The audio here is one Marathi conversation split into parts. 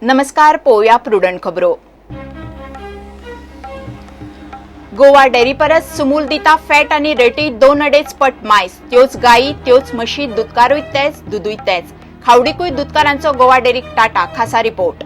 नमस्कार, पोया प्रुडंट खबरो. गोवा डेअरी परस सुमूल दिता फॅट आणि रेटी 2.5 पट मायस. त्योच गायी त्योच म्हशी दुधकारूय तेच दुधूय तेच. खावडीकूय दुधकारांचो गोवा डेअरीक टाटा. खासा रिपोर्ट.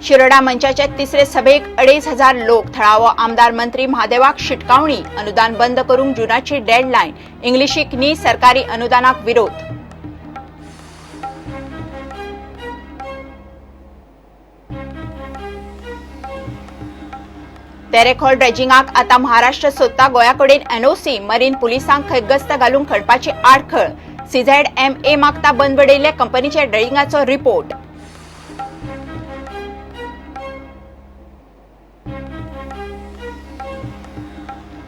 शिरोडा मंचाचे तिसरे सभेक 2,500 लोक. थळावो आमदार मंत्री महादेवाक शिटकावणी. अनुदान बंद करूंक जुनाची डेडलाईन. इंग्लिशीक नी सरकारी अनुदानाक विरोध. तेरेखोल ड्रेजिंगाक आता महाराष्ट्र सोदता. गोंयाकडेन एनओसी. मरीन पुलिसांक खंय गस्त घालूंक खडपाची आडखळ. CZMA मागता बंद पडिल्ले कंपनीचे ड्रेजिंगाचो रिपोर्ट.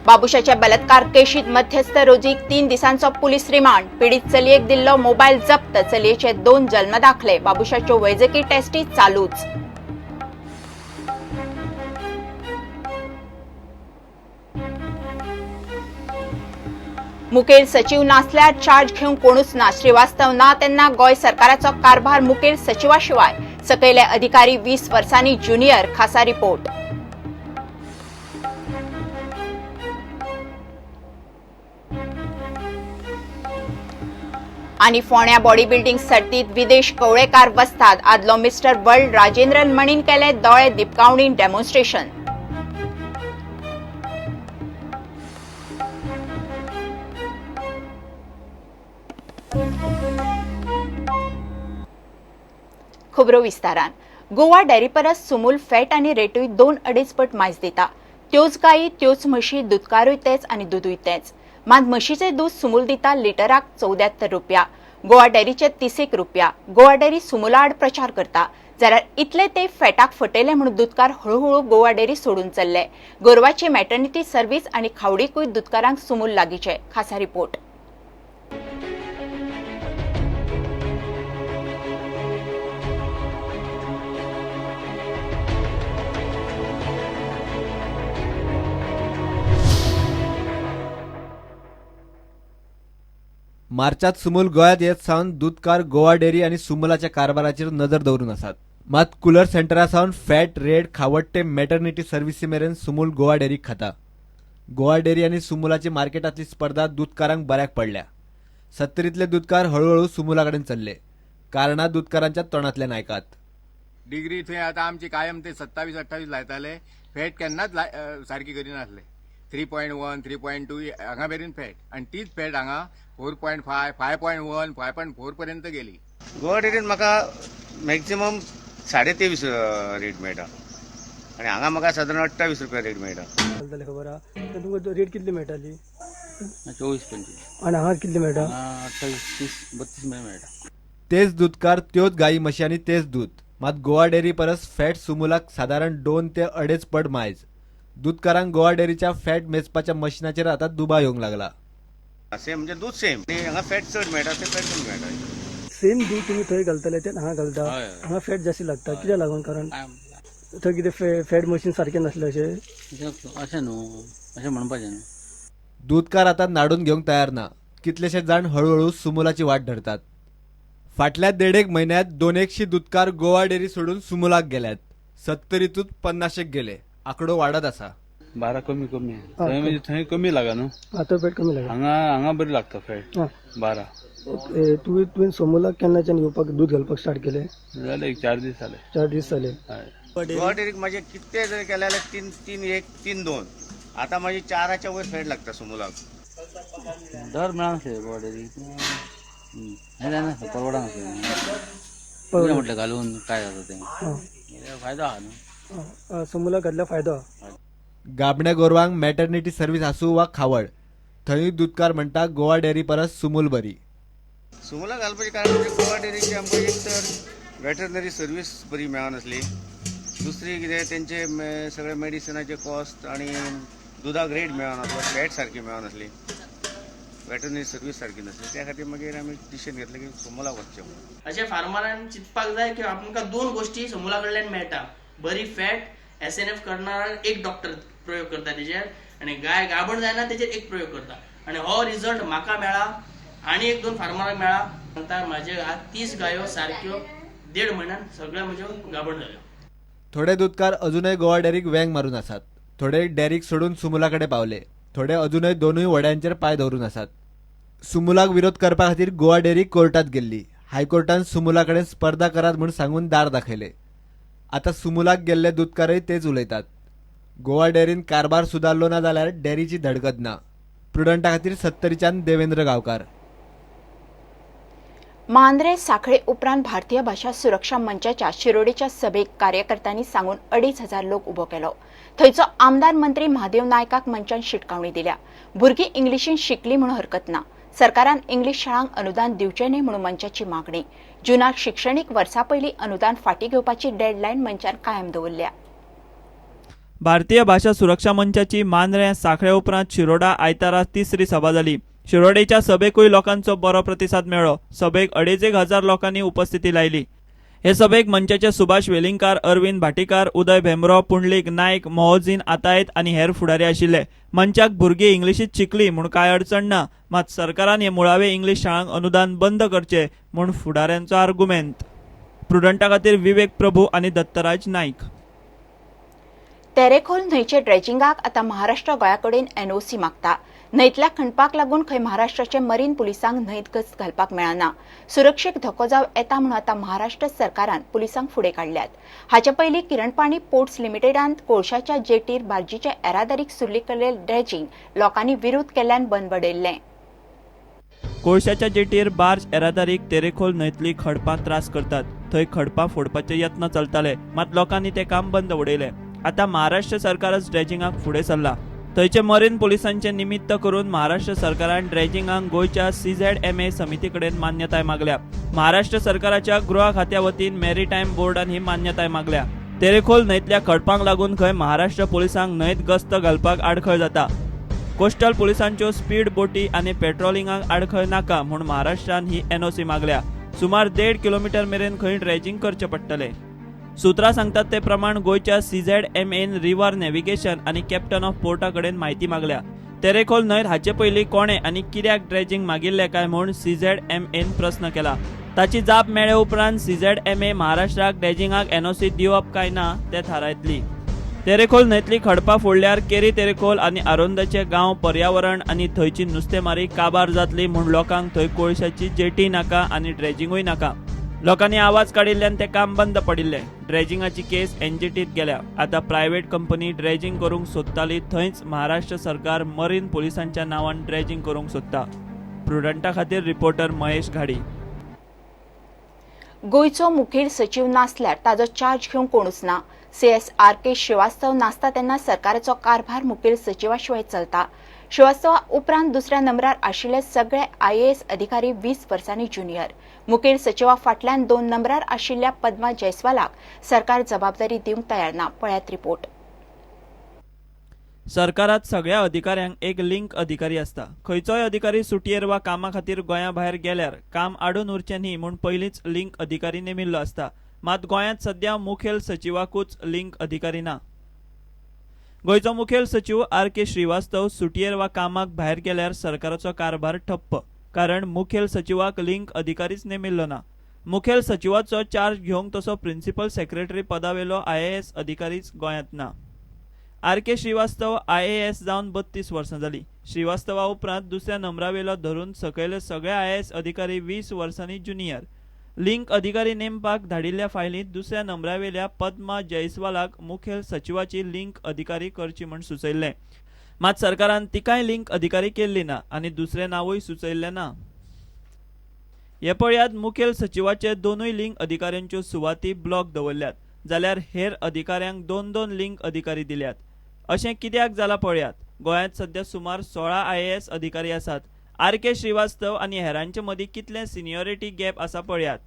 बाबुशाच्या बलात्कार केशीत मध्यस्थ रोजीक 3 दिसांचो पुलीस रिमांड. पीडित चलयेक दिल्लो मोबायल जप्त. चलयेचे 2 जल्मदाखले. बाबुशाच्यो वैजकी टेस्टी चालूच. मुखेल सचिव नासल्यार चार्ज घेवंक कोणूच ना. श्रीवास्तव ना तेन्ना गोंय सरकाराचो कारभार मुखेल सचिवाशिवाय. सकयले अधिकारी 20 वर्सांनी ज्युनियर. खासा रिपोर्ट. आणि फोण्या बॉडी बिल्डिंग सर्तीत विदेश कवळेकार वस्ताद. आदलो मिस्टर वर्ल्ड राजेंद्रन मणीन केले दोळे दिपकावणी डेमॉन्स्ट्रेशन. खबरो विस्तारान. गोवा डेअरी परस सुमूल फॅट आणि रेटूय 2.5 पट मायज दिता. त्योच गायी त्योच म्हशी दुधकारूय तेच आणि दुधूय तेच. मात म्हशीचे दूध सुमूल दिता लिटराक 74 रुपया. गोवा डेअरीचे 30 रुपया. गोवा डेअरी सुमूला आड प्रचार करता. जाल्यार इतले ते फॅटाक फटयले म्हणून दुधकार हळूहळू गोवा डेअरी सोडून चल्ले. गोरवाची मॅटर्निटी सर्व्हिस आणि खावडीकूय दुधकारांक सुमूल लागीचे. खासा रिपोर्ट. मार्चात सुमूल गोयात येत सावन दूधकार गोवा डेअरी आणि सुमूलाच्या कारभाराचेर नजर दवरून आसात. मात कूलर सेंटरा सावन फॅट रेड खावड ते मॅटर्निटी सर्व्हिसी मेरेन सुमूल गोवा डेअरीक खाता. गोवा डेअरी आणि सुमूलाची मार्केटातली स्पर्धा दूधकारांक बऱ्याक पडल्या. 70तले दूधकार हळूहळू सुमूलाकडेन चल्ले. कारणां दूधकारांच्या तोंडातल्यान आयकात. डिग्री थंय आतां आमची कायम ते 27-28 लायताले. फॅट केन्नाच सारकी करिनासले. 3.1 3.2 हांगा मेरेन फॅट आनी तीच फॅट हांगा 4.5 5.1 5.4 पर्यंत गेली. गोवा डेअरीन म्हाका मॅक्झिमम 23.5 रेट मेळटा आनी हांगा म्हाका सादारण 28 रुपया रेट मेळटा. खबर आहा तर तुमकां रेट कितली मेळटाली? 24-25 आनी हांगा कितली मेळटा? 28-30-32 मेळटा. तेच दूधकार त्योच गायी म्हशी आणि तेच दूध. मात गोवा डेअरी परस फॅट सुमूलाक साधारण 2 ते 2.5 पट मायज. दूधकारांक गोवा डेअरीच्या फॅट मेजपाच्या मशिनाचेर आता दुबाव येवंक लागला. सेम म्हणजे दूध सेम आनी हांगा फॅट चड मेळटा ते फॅट कमी मेळटा. सेम दूध तुमी थंय घालतले तेच हांगा घालता. हांगा फॅट जास्त लागता. कित्याक लागून? कारण थंय कितें फॅट मशीन सारकें नासलें अशें न्हू, अशें म्हणपाचें न्हू. दूधकार आता नाडून घेवंक तयार ना. कितलेशे जाण हळूहळू सुमूलाची वाट धरतात. फाटल्या 1.5 म्हयन्यात 200 दूधकार गोवा डेअरी सोडून सुमूलाक गेल्यात. 70तूच 50 गेले. आंकडो वाडत आसा. 12 कमी थंय म्हणजे थंय कमी लागा न्हू. आता फॅट कमी लागा. हांगा बरी लागता फॅट 12. तुवें सोमूलाक केन्नाच्यान येवपाक दूध घालपाक स्टार्ट केलें? जाले 4 दीस जाले. 4 दीस जाले. गोवा डेअरीक म्हाजे कितले जरी केले जाल्यार 3-1-3-2 आता म्हाजी 4च्या वयर फॅट लागता सोमूलाक. दर मेळनासले गोवा डेअरी. हें जायना परवडनासलें. म्हटलें घालून काय जाता तें फायदो आहा न्हू. सोमूलाक घातल्यार फायदो आहा. गाबण्या गोरवांक मॅटर्निटी सर्व्हिस आसूं वा खावड, थंय दूधकार म्हणटा गोवा डेअरी परस सुमूल बरी. सोमूलाक घालपाचें कारण म्हणजे गोवा डेअरीची आमकां एक तर वेटरनरी सर्वीस बरी मेळनासली. दुसरी कितें तेंचे सगळे मेडिसिनाचे कॉस्ट आनी दुधाक रेट मेळनासलो. फॅट सारकी मेळनासली. वेटरनरी सर्वीस सारकी नासली. त्या खातीर मागीर आमी डिसिजन घेतलें की सोमूलाक वचचें म्हणून. अशें फार्मरान चिंतपाक जाय की आमकां 2 गोश्टी सोमूला कडल्यान मेळटा. बरी फॅट. SNF करणारा एक डॉक्टर प्रयोग करता तेजेर आणि गाय गाबण जायना तेजेर एक प्रयोग करता. आणि हो रिझल्ट म्हाका मेळा आणि 1-2 फार्मरांक मेळा. नंतर माझे आज 30 गायो सारक्यो 1.5 म्हयन्यान सगळ्या म्हज्यो गाबण जाल्यो. थोडे दूधकार अजूनही गोवा डेअरीक वेंग मारून आसात. थोडे डेअरीक सोडून सुमुलाकडे पावले. थोडे अजूनही दोनूय वड्यांचेर पाय दवरून आसात. सुमुलाक विरोध करपा खातीर गोवा डेअरी कोर्टात गेल्ली. हायकोर्टान सुमुलाकडे स्पर्धा करात म्हूण सांगून दार दाखयले. आता सुमुलाक गेल्ले दूधकारय तेच उलयतात. गोवा डेअरीन कारभार सुदारलो ना जाल्यार डेअरीची धडगत ना. प्रुडंटा खातीर 70च्यान देवेंद्र गांवकार. मांद्रे साखळे उपरांत भारतीय भाषा सुरक्षा मंचाच्या शिरोडेच्या सभेक कार्यकर्त्यांनी सांगून 2,500 लोक उबो केलो. थंयचो आमदार मंत्री महादेव नायकाक मंचान शिटकावणी दिल्या. भुरगीं इंग्लिशीन शिकली म्हणून हरकत ना. सरकारान इंग्लीश शाळांक अनुदान दिवचें न्हय म्हणून मंचाची मागणी. जुनाक शिक्षणीक वर्सा पयलीं अनुदान फाटीं घेवपाची डेडलायन मंचान कायम दवरल्या. भारतीय भाषा सुरक्षा मंचाची मांद्रे साखळे उपरांत शिरोडा आयतारा 3री सभा जाली. शिरोडेच्या सभेकूय लोकांचो बरो प्रतिसाद मेळ्ळो. सभेक 2,500 लोकांनी उपस्थिती लायली. हे सभेक मंचाचे सुभाष वेलिंगकार, अरविंद भाटीकार, उदय भेंब्रो, पुंडलीक नायक, मोहजीन आतायत आनी हेर फुडारी आशिल्ले. मंचाक भुरगीं इंग्लिशीत शिकली म्हूण कांय अडचण ना, मात सरकारान हे मुळावे इंग्लीश शाळांक अनुदान बंद करचे म्हूण फुडाऱ्यांचो आर्ग्युमेंट. प्रुडंटा खातीर विवेक प्रभू आनी दत्तराज नाईक. तेरेखोल न्हंयचे ड्रेजिंगाक आतां महाराष्ट्र गोंयाकडेन NOC मागता. न्हंयतल्या खणपाक लागून खंय महाराष्ट्राचे मरीन पुलिसांक न्हंयत गस्त घालपाक मेळना. सुरक्षेक धोको जाव येता म्हणून आतां महाराष्ट्र सरकारान पुलिसांक फुडें काडल्यात. हाचे पयलीं किरणपाणी पोर्ट्स लिमिटेडांत कोळशाच्या जेटीर बार्जीचे येरादारीक सुरली केल्ले ड्रेजिंग लोकांनी विरोध केल्ल्यान बंद पडयल्लें. कोळशाच्या जेटीर बार्ज येरादारीक तेरेखोल न्हंयतली खडपां त्रास करतात. थंय खडपां फोडपाचे यत्न चलताले, मात लोकांनी ते काम बंद उडयलें. आतां महाराष्ट्र सरकारच ड्रेजिंगाक फुडें सरला. थंयचे मरीन पुलिसांचे निमित्त करून महाराष्ट्र सरकारान ड्रेजिंगाक गोंयच्या CZMA समिती कडेन मान्यताय मागल्या. महाराष्ट्र सरकाराच्या गृह खात्या वतीन मॅरीटायम बोर्डान ही मान्यताय मागल्या. तेरेखोल न्हंयतल्या खडपांक लागून खंय महाराष्ट्र पुलिसांक न्हंयत गस्त घालपाक आडखळ जाता. कोस्टल पुलिसांच्यो स्पीड बोटी आनी पेट्रोलिंगाक आडखळ नाका म्हूण महाराष्ट्रान ही NOC मागल्या. सुमार 1.5 किलोमीटर मेरेन खंय ड्रेजिंग करचें पडटलें. सुत्रां सांगतात ते प्रमाण गोंयच्या CZMAन रिव्हर नॅव्हिगेशन आनी कॅप्टन ऑफ पोर्टा कडेन म्हायती मागल्या. तेरेखोल न्हंयत हाचे पयलीं कोणे आनी कित्याक ड्रेजिंग मागिल्लें काय म्हूण CZMAन प्रस्न केला. ताची जाप मेळ्ळे उपरांत CZMA महाराष्ट्राक ड्रेजिंगाक NOC दिवप काय ना तें थारायतली. तेरेखोल न्हंयतली खडपां फोडल्यार केरी तेरेखोल आनी आरोंदाचे गांव, पर्यावरण आनी थंयची नुस्तेमारी काबार जातली म्हूण लोकांक थंय कोळशाची जेटी नाका आनी ड्रेजिंगूय नाका. लोकांनी आवाज काडिल्ल्यान तें काम बंद पडिल्लें. ड्रेजिंगाची केस NGTत गेल्या. आतां प्रायव्हेट कंपनी ड्रेजिंग करूंक सोदताली थंयच महाराष्ट्र सरकार मरीन पुलिसांच्या नांवान ड्रेजिंग करूंक सोदता. प्रुडंटा खातीर रिपोर्टर महेश घाडी. गोंयचो मुखेल सचिव नासल्यार ताजो चार्ज घेवंक कोणूच ना. CS RK श्रीवास्तव नासता तेन्ना सरकाराचो कारभार मुखेल सचिवा शिवाय चलता. श्रीवास्तवा उपरांत दुसऱ्या नंबरार आशिल्ले सगळे IAS अधिकारी 20 वर्सांनी ज्युनियर. मुखेल सचिवा फाटल्यान 2 नंबरार आशिल्ल्या पद्मा जयस्वालाक सरकार जबाबदारी दिवंक तयार ना. पळयात रिपोर्ट. सरकारात सगळ्या अधिकाऱ्यांक एक लिंक अधिकारी आसता. खंयचोय अधिकारी सुटयेर वा कामा खातीर गोंया भायर गेल्यार काम आडून उरचें न्ही म्हूण पयलींच लिंक अधिकारी नेमिल्लो आसता. मात गोंयांत सध्या मुखेल सचिवाकूच लिंक अधिकारी ना. गोंयचो मुखेल सचिव RK श्रीवास्तव सुटयेर वा कामाक भायर गेल्यार सरकाराचो कारभार ठप्प. कारण मुखेल सचिवाक लिंक अधिकारीच नेमिल्लो ना. मुखेल सचिवाचो चार्ज घेवंक तसो प्रिन्सिपल सेक्रेटरी पदावेलो IAS अधिकारीच गोंयांत ना. RK श्रीवास्तव IAS जावन 32 वर्सां जाली. श्रीवास्तवा उपरांत दुसऱ्या नंबरावेलो धरून सकयले सगळे IAS अधिकारी 20 वर्सांनी ज्युनियर. लिंक अधिकारी नेमपाक धाडिल्ल्या फायलींत दुसऱ्या नंबरावेल्या पद्मा जयस्वालाक मुखेल सचिवाची लिंक अधिकारी करची म्हूण सुचयल्लें. मात सरकारान तिकाय लिंक अधिकारी केल्ली ना आनी दुसरें नांवूय सुचयल्लें ना. हे पळयात मुखेल सचिवाचे दोनूय लिंक अधिकाऱ्यांच्यो सुवाती ब्लॉक दवरल्यात. जाल्यार हेर अधिकाऱ्यांक 2-2 लिंक अधिकारी दिल्यात. अशें कित्याक जालां पळयात. गोंयांत सध्या सुमार 16 IAS अधिकारी आसात. RK श्रीवास्तव आनी हेरांचे मदीं कितलें सिनियरिटी गॅप आसा पळयात.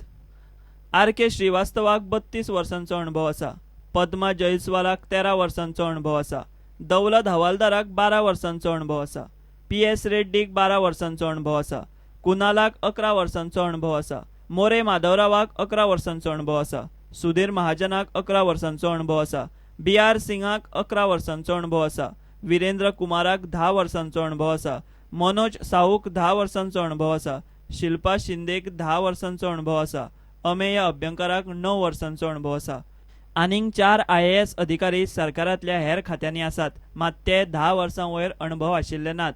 RK श्रीवास्तवाक 32 वर्सांचो अणभव आसा. पद्मा जयस्वालाक 13 वर्सांचो अणभव आसा. दौलत हवालदाराक 12 वर्सांचो अणभव आसा. PS रेड्डीक 12 वर्सांचो अणभव आसा. कुनालाक 11 वर्सांचो अणभव आसा. मोरे माधवरावाक 11 वर्सांचो अणभव आसा. सुधीर महाजनाक 11 वर्सांचो अणभव आसा. BR सिंगाक 11 वर्सांचो अणभव आसा. विरेंद्र कुमाराक 10 वर्सांचो अणभव आसा. मनोज साऊक 10 वर्सांचो अनुभव आसा. शिल्पा शिंदेक 10 वर्सांचो अनुभव आसा. अमेय अभ्यंकराक 9 वर्सांचो अनुभव आसा. आनीक 4 IAS अधिकारी सरकारांतल्या हेर खात्यांनी आसात, मात ते 10 वर्सां वयर अणभव आशिल्ले नात.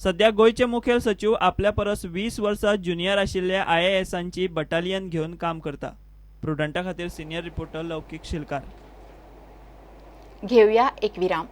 सध्या गोंयचे मुखेल सचिव आपल्या परस 20 वर्सां ज्युनियर आशिल्ल्या IASांची बटालियन घेवन काम करता. प्रुडंटा खातीर सिनियर रिपोर्टर लौकीक शिलकार. घेऊया एक विराम.